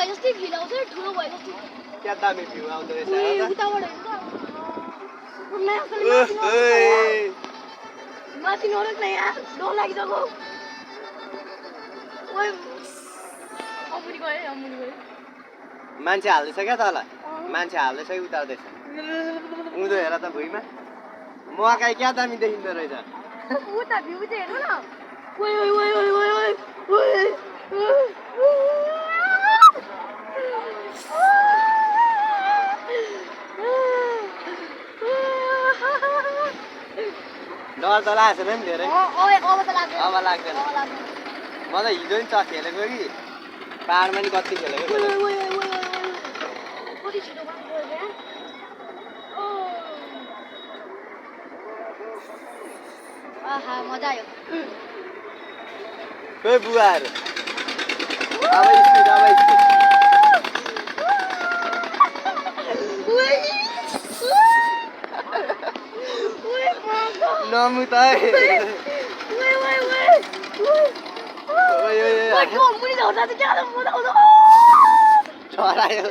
भए जस्तै फिल आउँछ ठुलो भए जस्तो क्या दामी भ्यू आउँदो रहेछ उताबाट माथि नरोक न यार डर लागिसक्यो ओइ अमुनि गयो मान्छे हाल्दैछ क्या तल मान्छे हाल्दैछ कि उतार्दैछ उँधो हेर त भुइँमा मकै क्या दामी देखिँदो रहेछ उता भ्यू चाहिँ हेर्नु न ओइ ओइ ओइ ओइ ओइ ओइ डर त लागेको छैन नि धेरै अब लाग्दैन म त हिजो नि चट खेलेको कि पाहाडमा नि कति खेलेको आहा मजा आयो खोइ बुवाहरू अब नमु त चरायो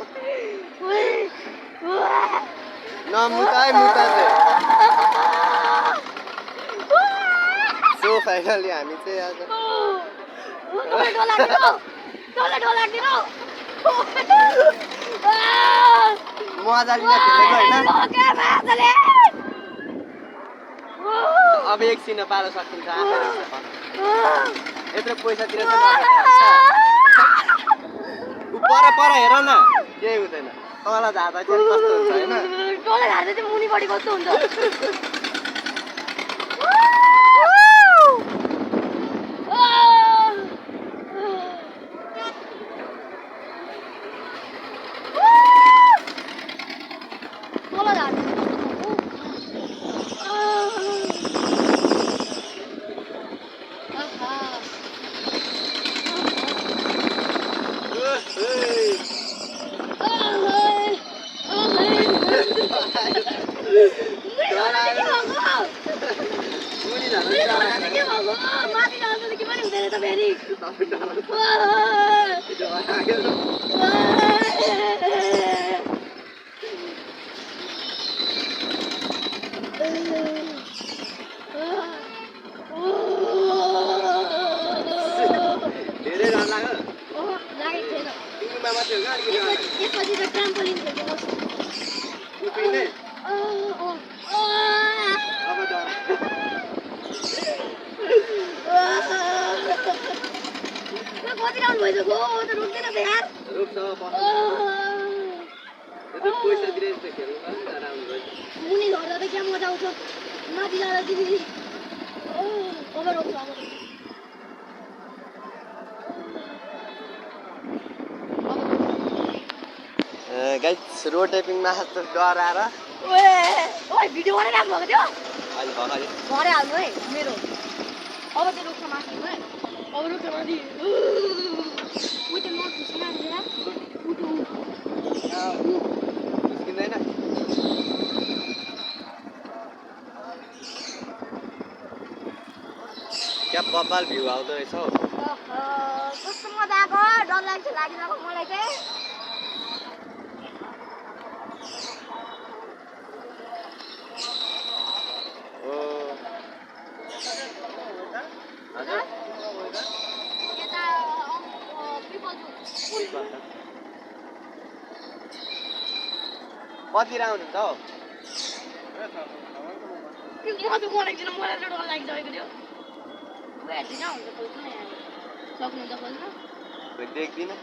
नमुताइ मुताले सो फाइनली हामी चाहिँ आज मजा लिन खेलेको होइन अब एकछिन पारो सकिन्छ यत्रो पैसा तिरेर पर हेर न केही हुँदैन तल झार्दा चाहिँ कस्तो हुन्छ होइन तल झार्दा चाहिँ मुनिपट्टि कस्तो हुन्छ मुनि झर्दा त क्या मजा आउँछ माथि जाँदा चाहिँ अब रोक्छ गाइस रोड टेपिङमा जस्तो डराएर ओए भिडियो बनाइराख्नु भएको थियो अहिले भर्खरै भरे हाल्नु है मेरो अब चाहिँ रोक्छ माथि है अब रोक्छ माथि उ त नखुसी लाग्छ यार निस्किँदैन क्या बब्बाल भ्यू आउँदो रहेछ हौ कस्तो मजा आएको डर लागिरहेको मलाई चाहिँ कति राउन्ड हुन्छ हौ मलाई डर लागिसकेको थियो हेर्दिनँ हुन्छ खोज्नु न सक्नुहुन्छ खोज्नु देख्दिनँ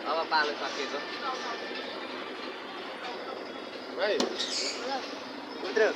अब पालो सकिएको उत्रो